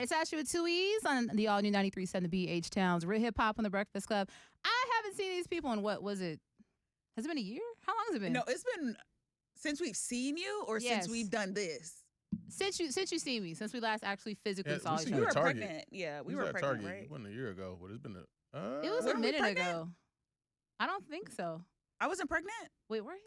It's Ashlee with two E's on the all new 93.7 The H-Town's Real Hip Hop on the Breakfast Club. I haven't seen these people in what was it? Has it been a year? How long has it been? No, it's been since we've seen you or Yes. since we've done this. Since you seen me, since we last actually physically saw each You other. were pregnant. Yeah, we were at pregnant, Target. right? It wasn't a year ago, but it's been It was a minute ago. I don't think so. I wasn't pregnant. Wait, were you?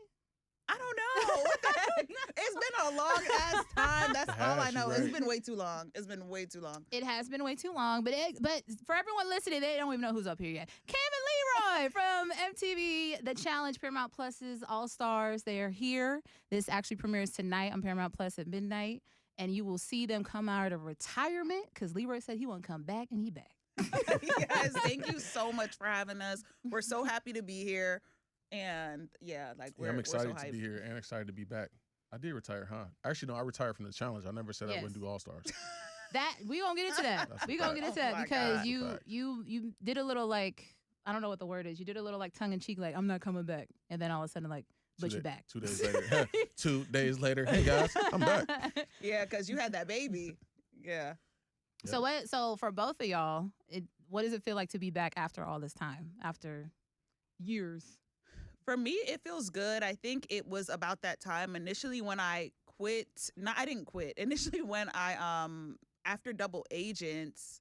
I don't know. What the heck? It's been a long ass time. That's all I know. Right. It's been way too long. It's been way too long. It has been way too long, but for everyone listening, they don't even know who's up here yet. Kam Leroy from MTV, The Challenge, Paramount Plus's All Stars. They are here. This actually premieres tonight on Paramount Plus at midnight, and you will see them come out of retirement because Leroy said he won't come back, and he back. Yes, thank you so much for having us. We're so happy to be here. And I'm excited to be here and excited to be back. I did retire, huh? Actually, no, I retired from the challenge. I never said I wouldn't do All Stars. That we gonna get into that. We gonna get into that because you did a little like I don't know what the word is. You did a little like tongue in cheek, like I'm not coming back, and then all of a sudden like, but you back. 2 days later. 2 days later. Hey guys, I'm back. Yeah, because you had that baby. Yeah. Yep. So for both of y'all, what does it feel like to be back after all this time, after years? For me, it feels good. I think it was about that time initially when I quit. No, I didn't quit. Initially when I, after Double Agents,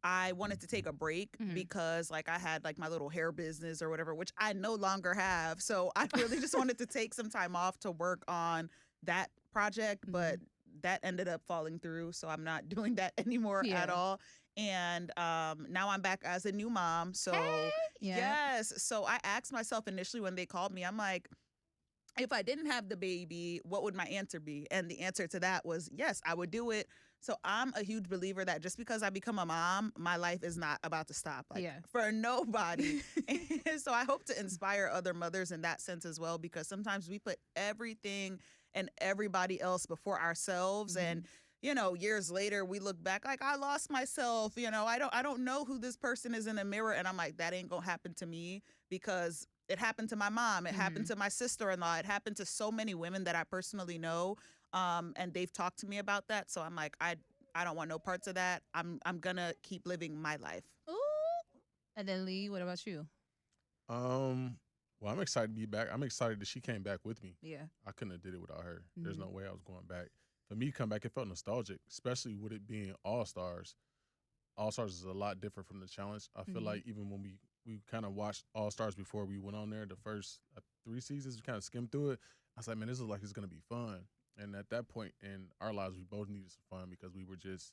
I wanted to take a break because like I had like my little hair business or whatever, which I no longer have. So I really just wanted to take some time off to work on that project, but that ended up falling through. So I'm not doing that anymore at all. And now I'm back as a new mom. So yes. So I asked myself initially when they called me, I'm like, if I didn't have the baby, what would my answer be? And the answer to that was, yes, I would do it. So I'm a huge believer that just because I become a mom, my life is not about to stop. For nobody. And so I hope to inspire other mothers in that sense as well, because sometimes we put everything and everybody else before ourselves. And years later, we look back like I lost myself. I don't know who this person is in the mirror. And I'm like, that ain't gonna happen to me because it happened to my mom. It happened to my sister-in-law. It happened to so many women that I personally know. And they've talked to me about that. So I'm like, I don't want no parts of that. I'm gonna keep living my life. Ooh. And then Lee, what about you? Well, I'm excited to be back. I'm excited that she came back with me. Yeah. I couldn't have did it without her. There's no way I was going back. For me to come back, it felt nostalgic, especially with it being All Stars. All Stars is a lot different from the challenge. I feel like even when we kind of watched All Stars before we went on there, the first 3 seasons, we kind of skimmed through it. I was like, man, this is like it's going to be fun. And at that point in our lives, we both needed some fun because we were just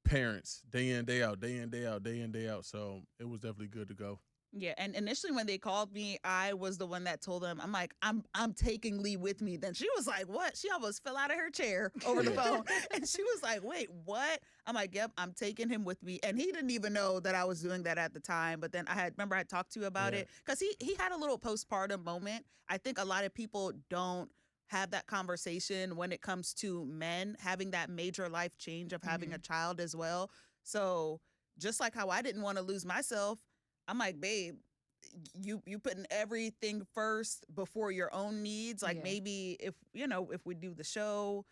parents, day in, day out, day in, day out, day in, day out. So it was definitely good to go. Yeah, and initially when they called me, I was the one that told them, I'm like, I'm taking Lee with me. Then she was like, what? She almost fell out of her chair over the phone. And she was like, wait, what? I'm like, yep, I'm taking him with me. And he didn't even know that I was doing that at the time. But then I talked to you about it because he had a little postpartum moment. I think a lot of people don't have that conversation when it comes to men having that major life change of having a child as well. So just like how I didn't want to lose myself, I'm like, babe, you putting everything first before your own needs. Like maybe if we do the show,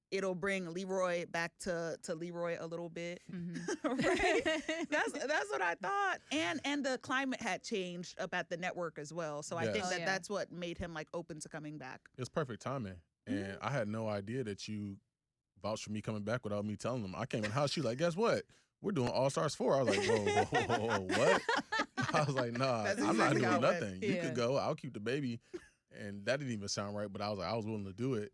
it'll bring Leroy back to Leroy a little bit. Right? That's what I thought. And the climate had changed up at the network as well. So I think that's what made him like open to coming back. It's perfect timing. And I had no idea that you vouched for me coming back without me telling them. I came in the house, she like, guess what? We're doing All Stars 4. I was like, whoa, what? I was like, nah, I'm not doing nothing. You could go. I'll keep the baby. And that didn't even sound right, but I was like, I was willing to do it.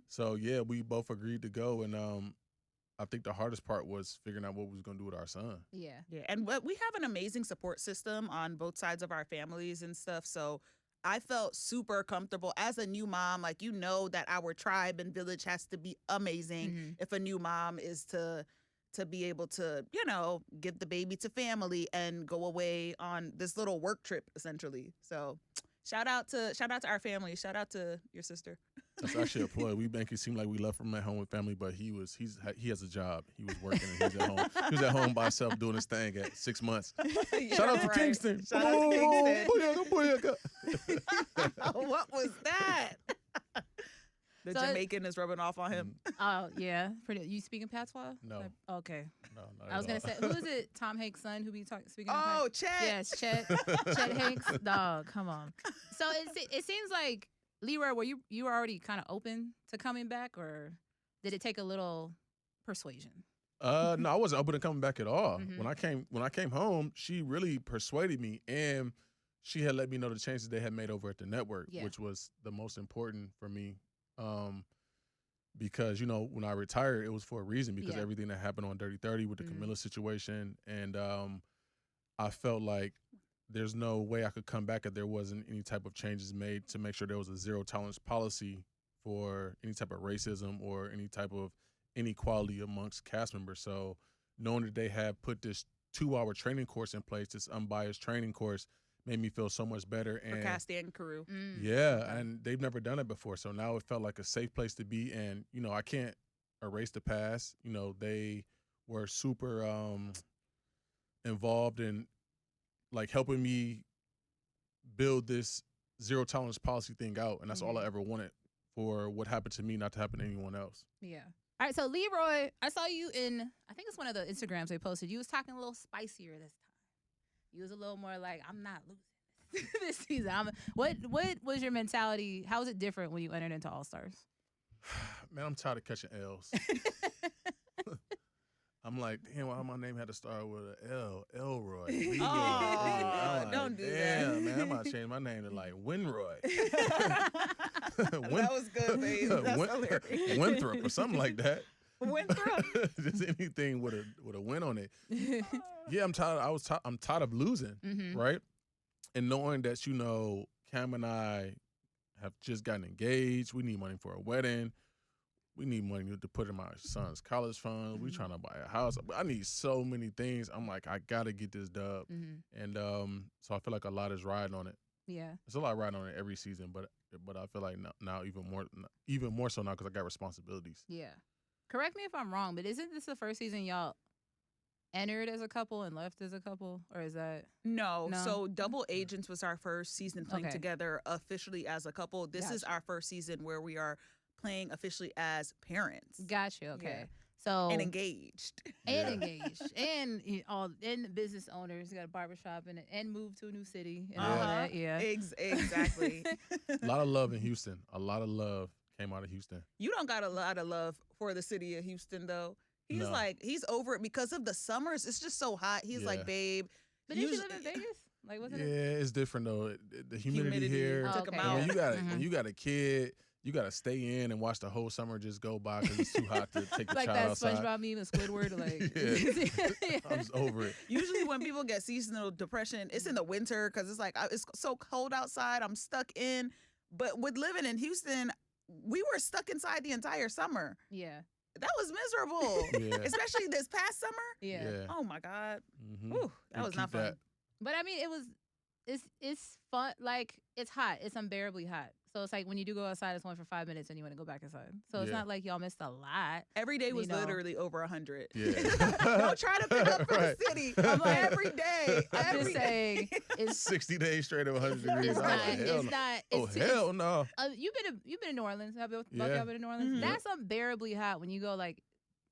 So, yeah, we both agreed to go. And I think the hardest part was figuring out what we was going to do with our son. Yeah. And we have an amazing support system on both sides of our families and stuff. So I felt super comfortable as a new mom. Like, that our tribe and village has to be amazing if a new mom is to be able to, give the baby to family and go away on this little work trip, essentially. So shout out to our family. Shout out to your sister. That's actually a ploy. We make it seem like we left him at home with family, but he has a job. He was working and he's at home. He was at home by himself doing his thing at 6 months. Shout out to Kingston. Shout out to Kingston. Booyaka. What was that? The So Jamaican is rubbing off on him. Oh yeah, pretty. You speaking patois? No. Okay. No, not I was at gonna all. say, who is it? Tom Hanks' son, who be speaking? Oh, Chet. Yes, Chet. Chet Hanks. Dog, come on. So it seems like Leroy, were you were already kind of open to coming back, or did it take a little persuasion? No, I wasn't open to coming back at all. Mhm. When I came home, she really persuaded me, and she had let me know the changes they had made over at the network, Yeah. which was the most important for me. Because when I retired, it was for a reason, because Yeah. everything that happened on Dirty 30 with the Mhm. Camilla situation, and I felt like there's no way I could come back if there wasn't any type of changes made to make sure there was a zero tolerance policy for any type of racism or any type of inequality amongst cast members. So knowing that they had put this 2-hour training course in place, this unbiased training course, made me feel so much better. For And cast and crew. yeah, and they've never done it before. So now it felt like a safe place to be. And, I can't erase the past. They were super involved in like helping me build this zero tolerance policy thing out. And that's all I ever wanted for what happened to me not to happen to anyone else. Yeah. All right, so Leroy, I saw you in, I think it's one of the Instagrams they posted. You was talking a little spicier this time. You was a little more like, I'm not losing this season. What was your mentality? How was it different when you entered into All Stars? Man, I'm tired of catching L's. I'm like, damn, why my name had to start with an L? Elroy. Leroy. I'm like, don't do that. damn, man, I'm about to change my name to like Winroy. That was good, babe. That's hilarious. Winthrop or something like that. Winthrop. Just anything with a win on it. Yeah, I'm tired. I'm tired of losing, Mhm. right? And knowing that Cam and I have just gotten engaged. We need money for a wedding. We need money to put in my son's college fund. We trying to buy a house. I need so many things. I'm like, I gotta get this dub, and so I feel like a lot is riding on it. Yeah. It's a lot riding on it every season, but I feel like now even more so now because I got responsibilities. Yeah. Correct me if I'm wrong, but isn't this the first season y'all entered as a couple and left as a couple, or is that? No. No? So Double Agents was our first season playing Okay. together officially as a couple. This is Gotcha. our first season where we are playing officially as parents. Got you. Okay. Yeah. So And engaged. and Yeah. engaged and and business owners got a barbershop and moved to a new city and all Uh-huh. that. Yeah. Exactly. A lot of love in Houston. A lot of love came out of Houston. You don't got a lot of love for the city of Houston, though. He's No. like, he's over it because of the summers. It's just so hot. He's Yeah. like, babe. But did you usually- live in Vegas? Like, wasn't Yeah, it? it's different though. The humidity here. Oh, took him okay. out. When you got Mhm. when you got a kid, you got to stay in and watch the whole summer just go by because it's too hot to take the Like child that outside. SpongeBob meme and Squidward, like. I'm just over it. Usually when people get seasonal depression, it's in the winter because it's like it's so cold outside. I'm stuck in. But with living in Houston, we were stuck inside the entire summer. Yeah. That was miserable, Yeah. especially this past summer. Yeah. Yeah. Oh my God, Mhm. Whew, that You was not keep fun. But I mean, it's fun. Like, it's hot. It's unbearably hot. So it's like when you do go outside, it's only for 5 minutes and you want to go back inside. So it's Yeah. not like y'all missed a lot. Every day was You know. literally over 100. Yeah. Don't try to pick up for Right. the city. I'm like- Every day. I'm every just day. saying, it's 60 days straight of 100 degrees. it's I'm not. like, hell It's no. not. Oh It's hell no. You've been to New Orleans. Have both Yeah. y'all been to New Orleans? Mhm. That's unbearably hot when you go like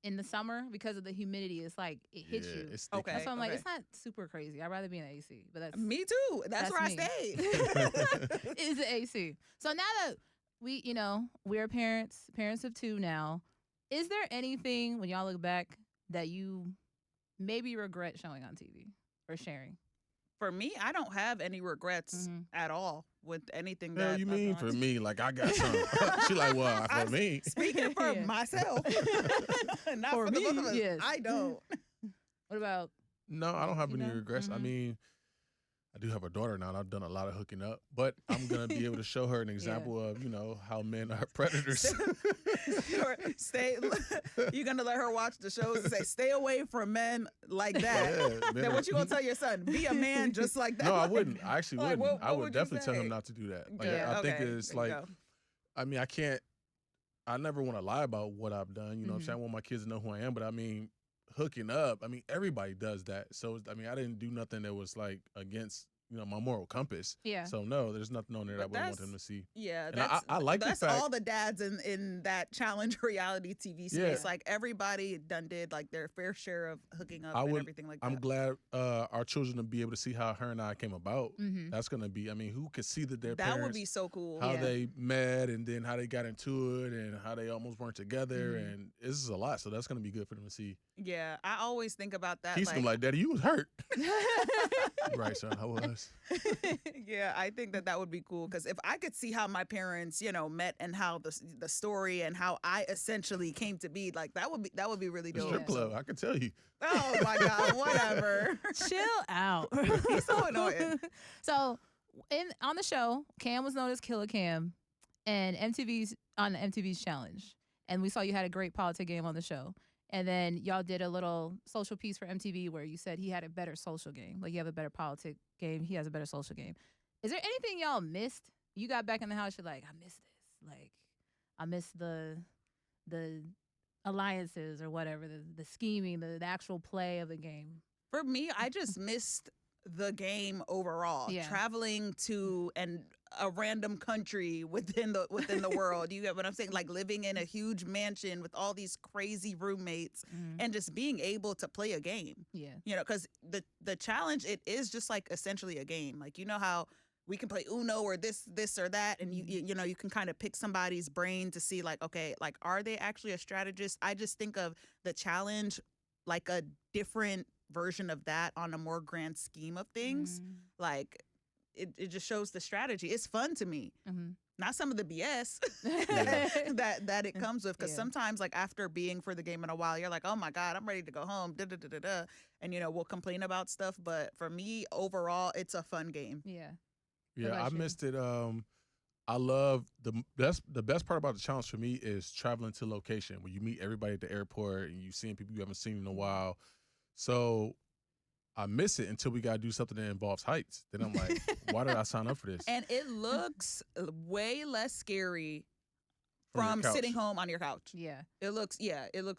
in the summer because of the humidity. It's like it hits Yeah, you. it's sticky. Okay. That's why I'm like, okay. it's not super crazy. I'd rather be in the AC, but that's Me too. That's where me. I stayed. Is the AC. So now that we're parents of two now, is there anything when y'all look back that you maybe regret showing on TV or sharing? For me, I don't have any regrets Mhm. at all with anything Hell that you I've mean done. for me? Like I got some. She like, well, for me. Speaking for Yeah. myself, not For for, the both me, of us. yes. I don't. What about No, I don't have You any know? regrets. I Mhm. mean, I do have a daughter now, and I've done a lot of hooking up. But I'm gonna be able to show her an example of how men are predators. Or stay. You're gonna let her watch the shows and say, "Stay away from men like that." Yeah, men Then are- what you gonna tell your son? Be a man just like that. No, I Like- wouldn't. I actually like, wouldn't. what I would would you definitely tell say? him not to do that. Like, Yeah, I think okay, it's there you like, go. I mean, I never want to lie about what I've done. You know what I'm Mhm. saying? I want my kids to know who I am. But I mean, hooking up, I mean, everybody does that. So, I mean, I didn't do nothing that was like against my moral compass. Yeah. So no, there's nothing on there that I But wouldn't want him to see. Yeah, And I like the that's fact all the dads in that challenge reality TV space. Yeah. Like everybody done did like their fair share of hooking up and everything like that. I'm glad our children will be able to see how her and I came about. Mm-hmm. That's gonna be. I mean, who could see that their That parents, would be so cool. how Yeah. they met and then how they got into it and how they almost weren't together, Mhm. and this is a lot. So that's gonna be good for them to see. Yeah, I always think about that. He's gonna be like, Daddy, you was hurt. Right, son, I was. Yeah, I think that would be cool because if I could see how my parents, met and how the story and how I essentially came to be, like that would be really The dope. strip club, I can tell you. Oh my God, whatever. Chill out. He's so annoying. So, on the show, Cam was known as Killer Cam, and MTV's challenge, and we saw you had a great politic game on the show. And then y'all did a little social piece for MTV where you said he had a better social game. Like you have a better politic game, he has a better social game. Is there anything y'all missed? You got back in the house, you're like, I miss this. Like, I miss the alliances or whatever, the scheming, the actual play of the game. For me, I just missed the game overall. Yeah. Traveling to a random country within the world. You get what I'm saying? Like living in a huge mansion with all these crazy roommates and just being able to play a game. Yeah. Because the challenge, it is just like essentially a game. Like how we can play Uno or this or that, and you can kind of pick somebody's brain to see like, okay, like are they actually a strategist? I just think of the challenge like a different version of that on a more grand scheme of things. Like it just shows the strategy. It's fun to me. Mm-hmm. Not some of the BS that it comes with. Because sometimes, like after being for the game in a while, you're like, oh my God, I'm ready to go home. And we'll complain about stuff. But for me, overall, it's a fun game. Yeah. Yeah, I missed it. I love the best part about the challenge for me is traveling to location where you meet everybody at the airport and you seeing people you haven't seen in a while. So I miss it until we got to do something that involves heights. Then I'm like, why did I sign up for this? And it looks way less scary from sitting home on your couch. Yeah. It looks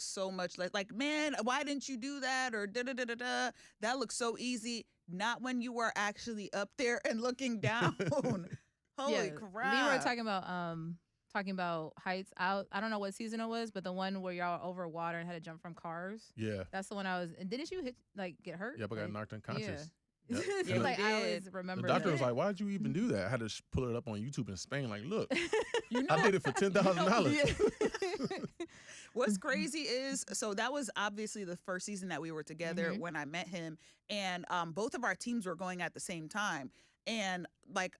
so much less like, man, why didn't you do that? Or da-da-da-da-da. That looks so easy. Not when you are actually up there and looking down. Holy crap. Leroy talking about heights out. I don't know what season it was, but the one where y'all over water and had to jump from cars. Yeah. That's the one I was. And didn't you get hurt? Yep, I got knocked unconscious. Yeah. Yep. It's like I always remember. The doctor that. was like, "Why'd you even do that?" I had to pull it up on YouTube in Spain. Like, look, You I did it for $10,000. What's crazy is, so that was obviously the first season that we were together Mhm. when I met him, and both of our teams were going at the same time, and like.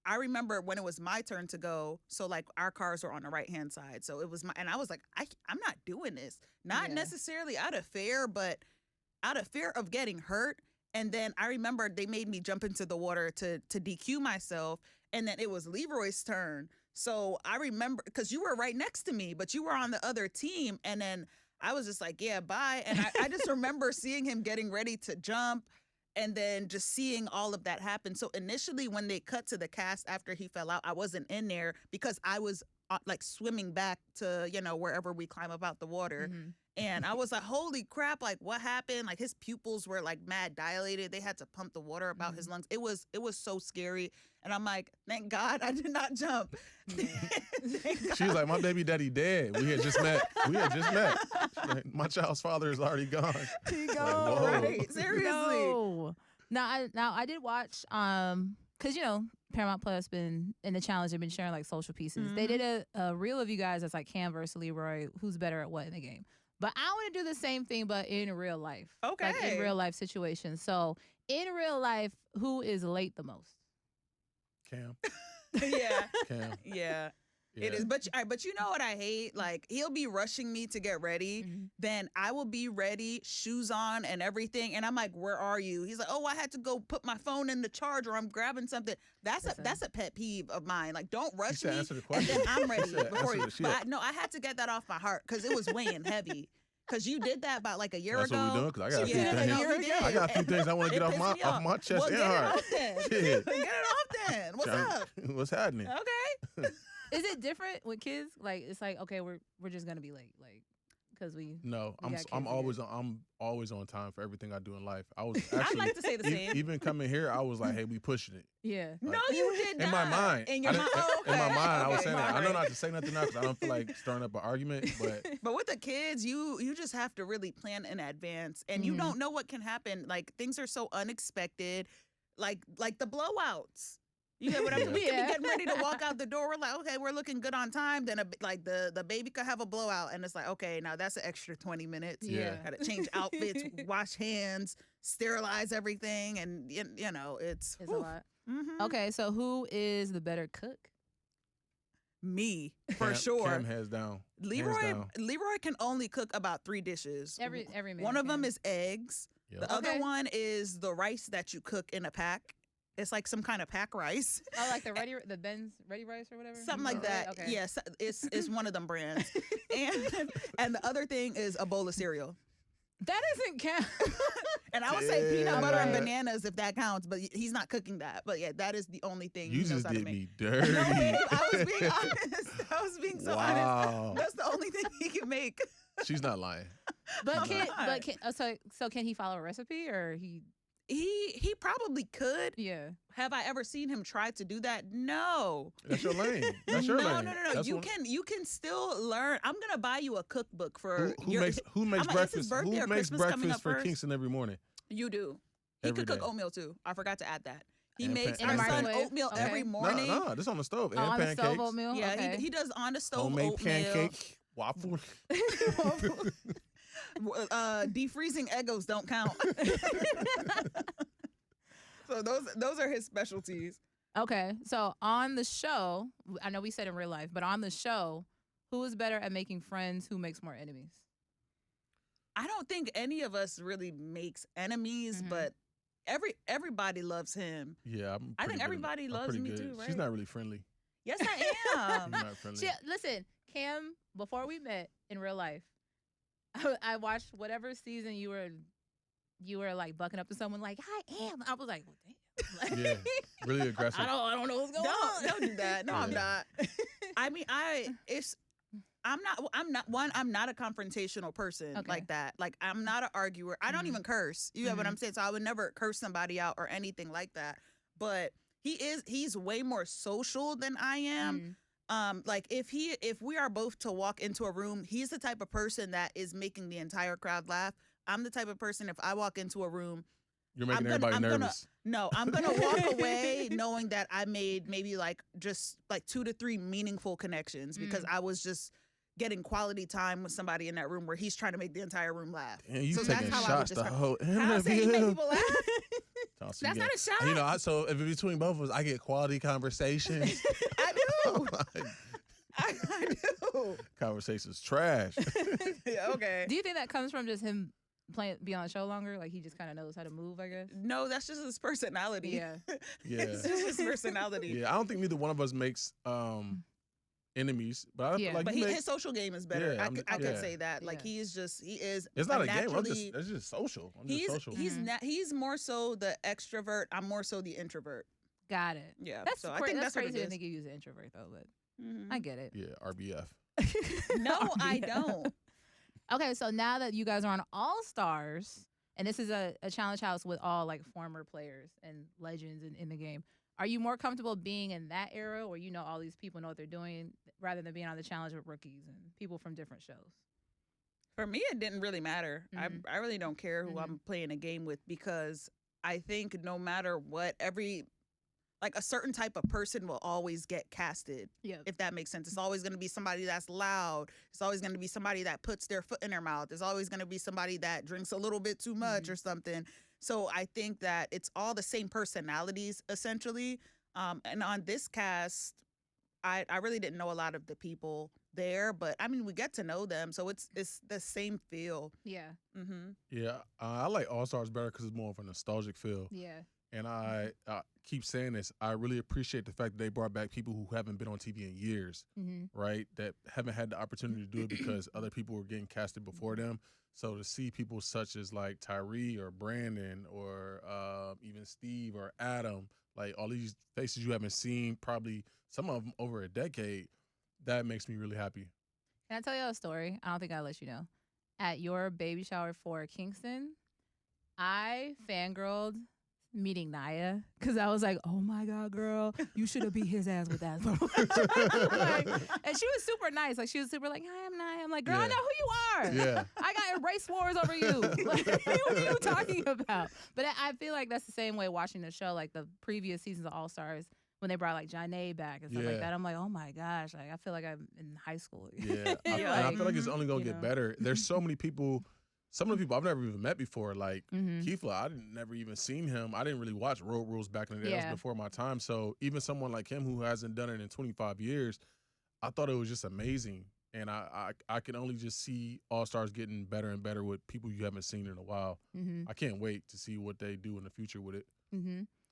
I remember when it was my turn to go, so like our cars were on the right-hand side. So it was and I was like, I'm not doing this. Not Yeah. necessarily out of fear, but out of fear of getting hurt. And then I remember they made me jump into the water to DQ myself. And then it was Leroy's turn. So I remember, because you were right next to me, but you were on the other team. And then I was just like, yeah, bye. And I just remember seeing him getting ready to jump. And then just seeing all of that happen. So initially when they cut to the cast after he fell out, I wasn't in there because I was like swimming back to, wherever we climb up out the water. Mhm. And I was like, holy crap, like what happened? Like his pupils were like mad dilated. They had to pump the water about his lungs. It was so scary. And I'm like, thank God I did not jump. She was like, my baby daddy dead. We had just met. She's like, my child's father is already gone. He Like, go. whoa. Right, seriously. No. Now I did watch because Paramount Plus been in the challenge. They've been sharing like social pieces. They did a reel of you guys that's like Cam versus Leroy, who's better at what in the game. But I want to do the same thing, but in real life. Okay. Like in real life situations. So in real life, who is late the most? Cam. Yeah. Cam. Yeah. Yeah. It is, but you know what I hate? Like he'll be rushing me to get ready, then I will be ready, shoes on and everything, and I'm like, "Where are you?" He's like, "Oh, I had to go put my phone in the charger. I'm grabbing something." That's a pet peeve of mine. Like, don't She rush said, me, answer the and question. then I'm ready She said, before answer you. the shit. But I had to get that off my heart because it was weighing heavy. Because you did that about like a year That's ago. what we doing. Because I got a few Yeah, things. no, you did. I got a few things I want to It get off pissed my me off. my chest Well, and get it heart. off then. Shit. Get it off then. What's up? What's happening? Okay. Is it different with kids? Like it's like, okay, we're just gonna be late. Like because we. No, We got I'm kids always on time for everything I do in life. I was I'd actually like to say the same. even coming here, I was like, hey, we pushing it. Yeah. No, you did not. In my mind. In your mind. Oh, In my okay. mind, I was Okay, saying that. I know alright. not to say nothing now because I don't feel like stirring up an argument, but But with the kids, you just have to really plan in advance, and you Mhm. don't know what can happen. Like things are so unexpected, like the blowouts. You get what I mean? We could be Yeah. getting ready to walk out the door. We're like, okay, we're looking good on time. Then like the baby could have a blowout, and it's like, okay, now that's an extra 20 minutes. Yeah. Got to change outfits, wash hands, sterilize everything, and you know it's It's a lot. Mhm. Okay, so who is the better cook? Me for Cam, sure. Cam hands down. Leroy can only cook about 3 dishes. Every man. One of them can. is eggs. Yep. The Okay. other one is the rice that you cook in a pack. It's like some kind of pack rice. Oh, like the Ben's Ready Rice or whatever. Something like that. Okay. Yes, it's one of them brands. And the other thing is a bowl of cereal. That doesn't count. And I would say peanut butter and Damn. bananas if that counts, but he's not cooking that. But yeah, that is the only thing You he knows just how to did make. me dirty. No, I was being honest. I was being so honest. Wow. That's the only thing he can make. She's not lying. But I'm can not. so can he follow a recipe or he? He probably could. Yeah. Have I ever seen him try to do that? No. That's your lane. That's your no, lane. no. That's You one- can still learn. I'm gonna buy you a cookbook for Who your, makes I'm like, it's his breakfast? birthday or Who makes Christmas coming breakfast up for first? Kingston every morning? You do. He Every could cook day. oatmeal too. I forgot to add that. He And makes In our the son microwave? oatmeal Okay. every morning. No, this on the stove Oh, and on the pancakes. stove oatmeal. Yeah, Okay. he does on the stove Homemade oatmeal. pancake, waffle. Defreezing Eggos don't count. So those are his specialties. Okay. So on the show, I know we said in real life, but on the show, who is better at making friends? Who makes more enemies? I don't think any of us really makes enemies, Mhm. but everybody loves him. Yeah, I'm I think pretty good at- everybody I'm loves pretty me good. too, She's right? not really friendly. Yes, I She's am. not friendly. Listen, Cam. Before we met in real life, I watched whatever season you were like bucking up to someone like I am. I was like, well, damn. Like, Yeah, really aggressive. I don't know what's going on. Don't do that. No, I'm Yeah. not. I mean, I'm not a confrontational person Okay. like that. Like I'm not an arguer. I don't Mhm. even curse. You know what Mhm. I'm saying? So I would never curse somebody out or anything like that. But he's way more social than I am. Mm. Like if we are both to walk into a room, he's the type of person that is making the entire crowd laugh. I'm the type of person, if I walk into a room, You're making I'm everybody gonna- nervous. no, I'm gonna walk away knowing that I made maybe like just like 2 to 3 meaningful connections because I was just getting quality time with somebody in that room where he's trying to make the entire room laugh. And you So that's taking how I would shots the describe- whole How I say he make people laugh? Chauncey, That's you not get- a shot. You know, so if between both of us, I get quality conversations. I do. I do. Conversations trash. Yeah, okay. Do you think that comes from just him being on the show longer? Like he just kind of knows how to move, I guess. No, that's just his personality. Yeah. Yeah. It's just his personality. Yeah, I don't think neither one of us makes enemies, but I Yeah. feel like But you make, his social game is better. Yeah, I could yeah. say that. Like Yeah. he is. it's not a game. naturally- It's just social. I'm just social. He's more so the extrovert. I'm more so the introvert. Got it. Yeah. That's so I think that's what crazy it to is. think you use an introvert though, but Mhm. I get it. Yeah, RBF. No, I don't. Okay, so now that you guys are on All Stars, and this is a challenge house with all like former players and legends in the game, are you more comfortable being in that era where you know all these people know what they're doing rather than being on the challenge with rookies and people from different shows? For me, it didn't really matter. Mhm. I really don't care who Mhm. I'm playing a game with because I think no matter what, like a certain type of person will always get casted, Yeah. if that makes sense. It's always going to be somebody that's loud. It's always going to be somebody that puts their foot in their mouth. It's always going to be somebody that drinks a little bit too much Mhm. or something. So I think that it's all the same personalities, essentially. And on this cast, I really didn't know a lot of the people there, but I mean, we get to know them. So it's the same feel. Yeah. Mm-hmm. Yeah, I like All Stars better because it's more of a nostalgic feel. Yeah. And I keep saying this. I really appreciate the fact that they brought back people who haven't been on TV in years, Mm-hmm. right? That haven't had the opportunity to do it because other people were getting casted before them. So to see people such as like Tyree or Brandon or even Steve or Adam, like all these faces you haven't seen, probably some of them over a decade, that makes me really happy. Can I tell you a story? I don't think I'll let you know. at your baby shower for Kingston, I fangirled meeting Naya because I was like, oh my God, girl, you should have beat his ass with that. And she was super nice. Like, she was super like, hi, I'm Naya. I'm like, girl, I know who you are. Yeah. I got race wars over you. Like, what are you talking about? But I feel like that's the same way watching the show, like the previous seasons of All Stars, when they brought like Janae back and stuff like that. I'm like, oh my gosh, like I feel like I'm in high school. Yeah. I feel like it's only going to get better. There's so many people. Some of the people I've never even met before, like Keefla, I never even seen him. I didn't really watch Road Rules back in the day. That was before my time. So even someone like him who hasn't done it in 25 years, I thought it was just amazing. And I can only just see All-Stars getting better and better with people you haven't seen in a while. I can't wait to see what they do in the future with it.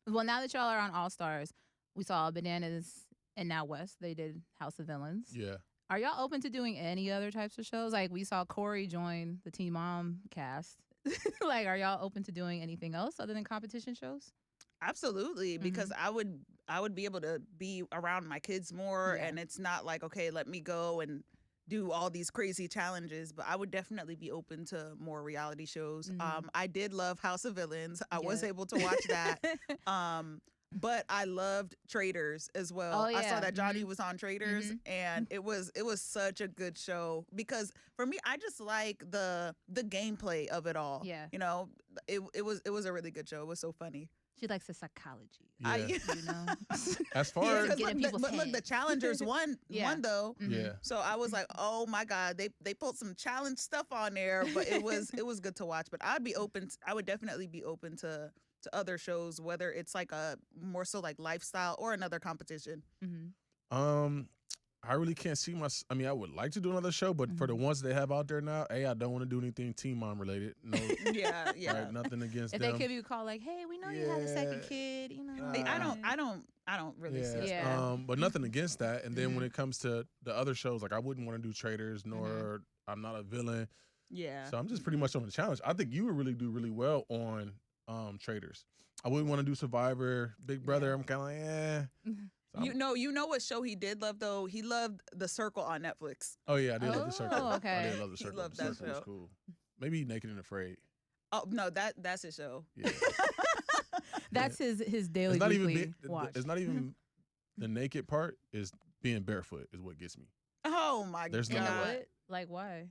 Well, now that y'all are on All-Stars, we saw Bananas and now West. They did House of Villains. Yeah. Are y'all open to doing any other types of shows? Like, we saw Corey join the Teen Mom cast. Like, are y'all open to doing anything else other than competition shows? Absolutely, because I would be able to be around my kids more, and it's not like, okay, let me go and do all these crazy challenges. But I would definitely be open to more reality shows. I did love House of Villains. I was able to watch that. But I loved Traders as well. Oh, yeah. I saw that Johnny was on Traders, and it was such a good show because for me, I just like the gameplay of it all. Yeah, you know, it was a really good show. It was so funny. She likes the psychology. Yeah. You know, as far as look, the challengers won though. Yeah. So I was like, oh my God, they pulled some challenge stuff on there, but it was good to watch. But I would definitely be open to other shows, whether it's like a more so like lifestyle or another competition. I really can't see I mean, I would like to do another show, but for the ones they have out there now, I don't want to do anything Teen Mom related. No, yeah. Right, nothing against if them. They give you a call like, hey, we know you had a second kid, you know. I don't really see it. But nothing against that. And then when it comes to the other shows, like I wouldn't want to do Traders, nor I'm not a villain. Yeah. So I'm just pretty much on the challenge. I think you would really do really well on Traders. I wouldn't want to do Survivor, Big Brother. I'm kind of like, So you know what show he did love though? He loved The Circle on Netflix. Oh yeah, I did love The Circle. Okay. I did love The Circle. He loved The that Circle was show. cool. Maybe Naked and Afraid. Oh no, that's his show. Yeah. That's his daily it's not weekly even watch. It's not even the naked part. Is being barefoot is what gets me. Oh my There's God. no What? Like, why?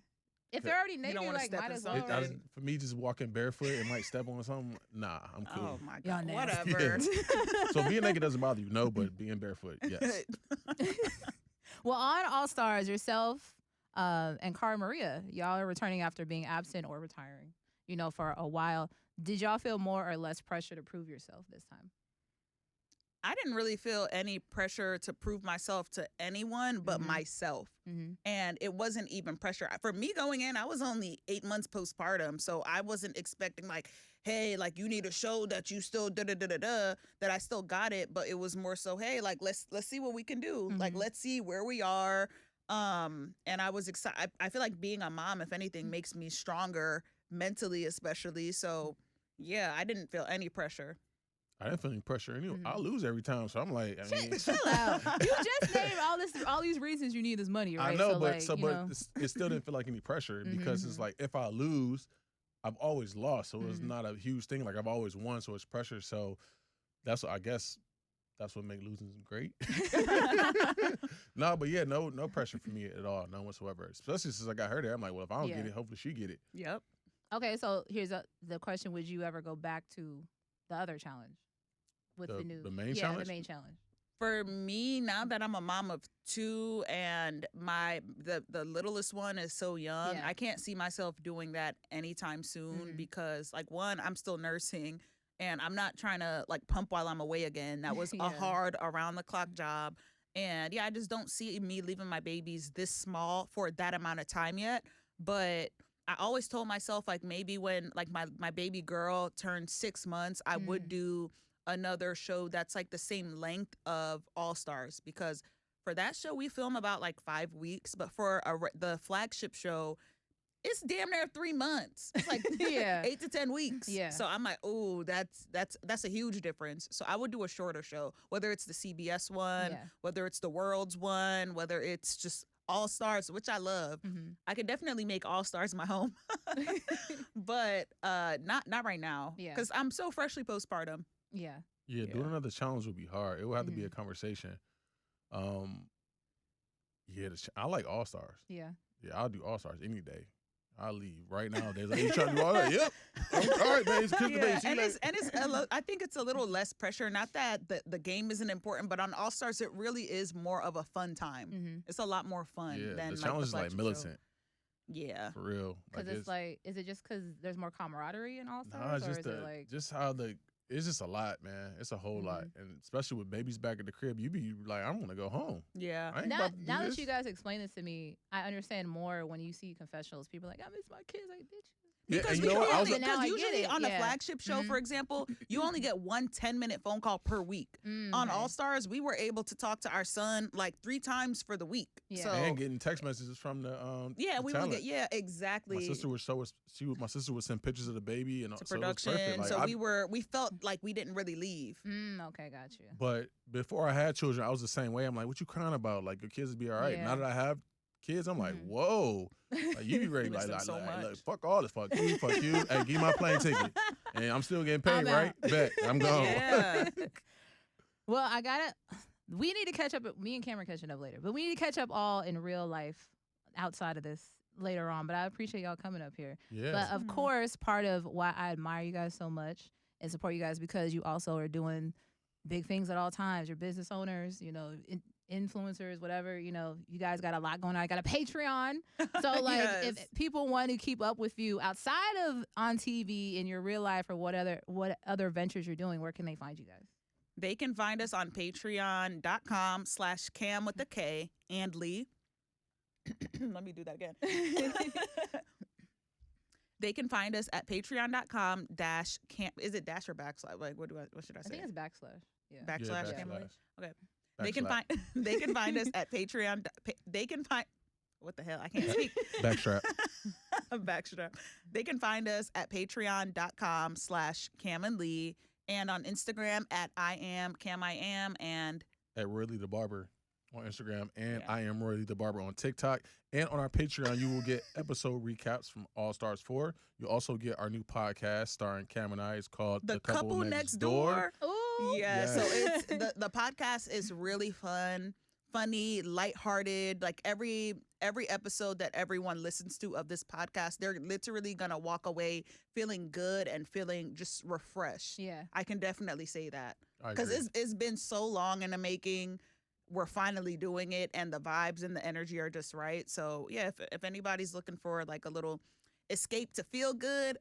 If they're already naked, don't wanna like, step might in as something. well. Right? For me, just walking barefoot and might step on something. Nah, I'm cool. Oh my Y'all God. nasty. Whatever. So being naked doesn't bother you, no, but being barefoot, yes. Well, on All Stars, yourself and Cara Maria, y'all are returning after being absent or retiring, you know, for a while. Did y'all feel more or less pressure to prove yourself this time? I didn't really feel any pressure to prove myself to anyone but myself. And it wasn't even pressure. For me going in, I was only 8 months postpartum. So I wasn't expecting like, hey, like you need to show that you still that I still got it. But it was more so, hey, like let's see what we can do. Like let's see where we are. And I was excited. I feel like being a mom, if anything, makes me stronger mentally, especially. So yeah, I didn't feel any pressure. I didn't feel any pressure. Anyway, I lose every time, so I'm like, I mean, Chill out. You just named all these reasons you need this money, right? I know, so, but like, it still didn't feel like any pressure because it's like if I lose, I've always lost, so it's not a huge thing. Like I've always won, so it's pressure. So I guess that's what makes losing great. No, but yeah, no pressure for me at all, none whatsoever. Especially since I got her there, I'm like, well, if I don't get it, hopefully she get it. Yep. Okay, so here's the question: would you ever go back to the other challenge with the new main challenge? The main challenge. For me, now that I'm a mom of 2 and the littlest one is so young, I can't see myself doing that anytime soon because like one, I'm still nursing and I'm not trying to like pump while I'm away again. That was a hard around the clock job. And yeah, I just don't see me leaving my babies this small for that amount of time yet. But I always told myself like maybe when like my baby girl turned 6 months, I would do another show that's like the same length of All Stars because for that show we film about like 5 weeks, but for the flagship show, it's damn near 3 months. It's like 8 to 10 weeks. Yeah. So I'm like, oh, that's a huge difference. So I would do a shorter show, whether it's the CBS one, whether it's the World's one, whether it's just All Stars, which I love. I could definitely make All Stars my home, but not right now. Yeah. Because I'm so freshly postpartum. Yeah. Yeah, doing another challenge would be hard. It would have to be a conversation. Yeah, I like All Stars. Yeah. Yeah, I'll do All Stars any day. I'll leave right now. There's like, you trying to do all that? Yep. All right, babes. Kiss the baby. I think it's a little less pressure. Not that the game isn't important, but on All Stars, it really is more of a fun time. It's a lot more fun than the challenge is like flagship militant. show. Yeah, For real. Because it's like, is it just because there's more camaraderie in All Stars? Nah, it's or just is it like just how it's just a lot, man. It's a whole lot, and especially with babies back at the crib, you be like, I'm gonna go home. Yeah. I ain't now about to do that this. you guys explain this to me, I understand more when you see confessionals. People are like, I miss my kids. Like, bitch. Yeah, Because and you know what? I was now I get usually it. on a Yeah. flagship show, for example, you only get 1 10-minute phone call per week. On All Stars, we were able to talk to our son like 3 times for the week. Yeah. So and getting text messages from the yeah, the we talent. would get exactly. My sister would show us. My sister would send pictures of the baby and to so it was production. perfect. Like, So we felt like we didn't really leave. Okay, got you. But before I had children, I was the same way. I'm like, what you crying about? Like, your kids would be all right. Yeah. Now that I have kids, I'm like, whoa. Like, you be ready, Miss like, them so much. look, fuck all this, fuck you. Hey, give me my plane ticket. And I'm still getting paid, I'm right? out. Bet. I'm gone. Yeah. Well, we need to catch up. Me and Cameron catching up later, but we need to catch up all in real life outside of this later on. But I appreciate y'all coming up here. Yes. But of course, part of why I admire you guys so much and support you guys because you also are doing big things at all times. You're business owners, influencers, whatever. You guys got a lot going on. I got a Patreon. So like, Yes. if people want to keep up with you outside of on TV in your real life or what other ventures you're doing, where can they find you guys? They can find us on patreon.com/Kam with the K and Lee. Let me do that again. They can find us at patreon.com /Kam. Is it dash or backslash? Like, what should I say? I think it's backslash. Yeah. Backslash Yeah, Kam and Lee? backslash. Okay. They can Backslap. find us at Patreon. They can find what the hell? I can't speak. Backstrap. Backstrap. They can find us at patreon.com/Kam and Lee and on Instagram at I am Kam I am and At Royally the Barber on Instagram, and Yeah. I am Royally the Barber on TikTok. And on our Patreon, you will get episode recaps from All Stars 4. You'll also get our new podcast starring Cam and I. It's called The Couple Next Door. Ooh. Yeah, Yes. so it's the podcast is really fun, funny, lighthearted. Like every episode that everyone listens to of this podcast, they're literally gonna walk away feeling good and feeling just refreshed. Yeah. I can definitely say that I because agree. it's been so long in the making. We're finally doing it, and the vibes and the energy are just right. So yeah, if anybody's looking for like a little escape to feel good,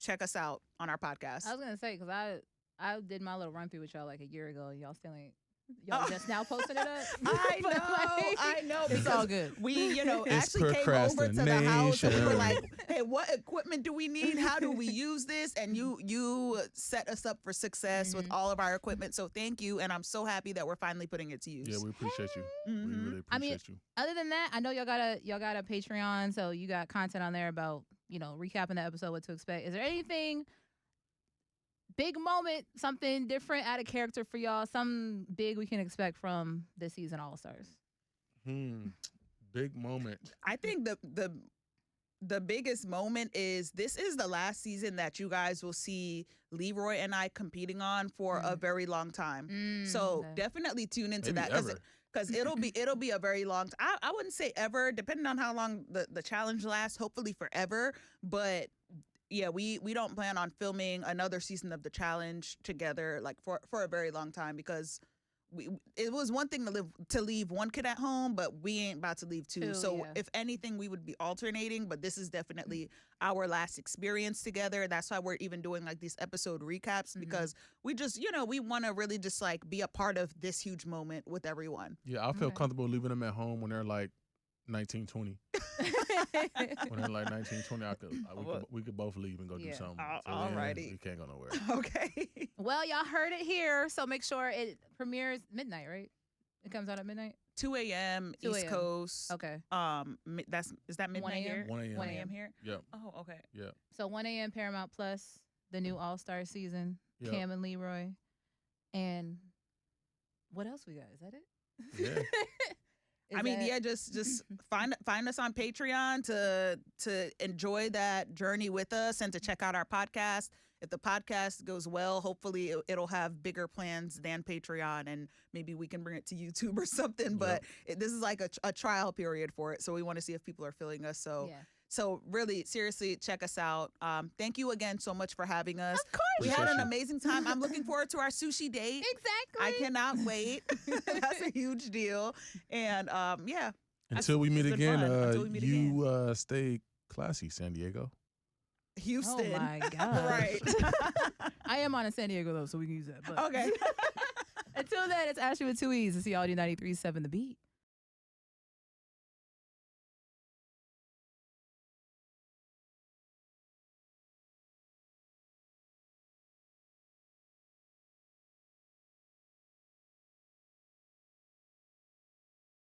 check us out on our podcast. I was gonna say because I did my little run through with y'all like a year ago. And y'all still ain't. Y'all just now posting it up. I But, know. It's because all good. We, It's actually came over to the house and we were like, procrastination. hey, what equipment do we need? How do we use this? And you set us up for success with all of our equipment. So thank you. And I'm so happy that we're finally putting it to use. Yeah, we appreciate you. We Mhm. really I mean, appreciate you. Other than that, I know y'all got a Patreon, so you got content on there about recapping the episode, what to expect. Is there anything big moment, something different, out of character for y'all, something big we can expect from this season All Stars? Big moment. I think the biggest moment is this is the last season that you guys will see Leroy and I competing on for a very long time. So Okay. definitely tune into Maybe that ever. because it'll be a very long time. I wouldn't say ever, depending on how long the challenge lasts. Hopefully forever, but yeah, we don't plan on filming another season of the challenge together like for a very long time because it was one thing to leave one kid at home, but we ain't about to leave two. So yeah. if anything, we would be alternating, but this is definitely our last experience together. That's why we're even doing like these episode recaps because we just, we want to really just like be a part of this huge moment with everyone. Yeah, I feel Okay. comfortable leaving them at home when they're like 19, 20. When they're like 19, 20, we could both leave and go do Yeah. something. Alrighty. We can't go nowhere. Okay. Well, y'all heard it here, so make sure it premieres midnight, right? It comes out at midnight? 2 a.m. 2 East a.m. Coast. Okay. Is that midnight 1 a.m.? here? 1 a.m. 1 a.m. here? Yep. Oh, okay. Yeah. So 1 a.m. Paramount Plus, the new All Star season, Yep. Kam and Leroy. And what else we got? Is that it? Yeah. I mean, yeah, just find us on Patreon to enjoy that journey with us and to check out our podcast. If the podcast goes well, hopefully it'll have bigger plans than Patreon, and maybe we can bring it to YouTube or something. But this is like a trial period for it, so we want to see if people are feeling us. So really, seriously, check us out. Thank you again so much for having us. Of course. We had an amazing time. I'm looking forward to our sushi date. Exactly. I cannot wait. That's a huge deal. And yeah. Until we meet it's been again, fun. Until we meet you stay classy, San Diego. Houston. Oh my God. Right. I am on a San Diego though, so we can use that. But. Okay. Until then, it's Ashlee with 2 E's. To see all you 93.7 The Beat.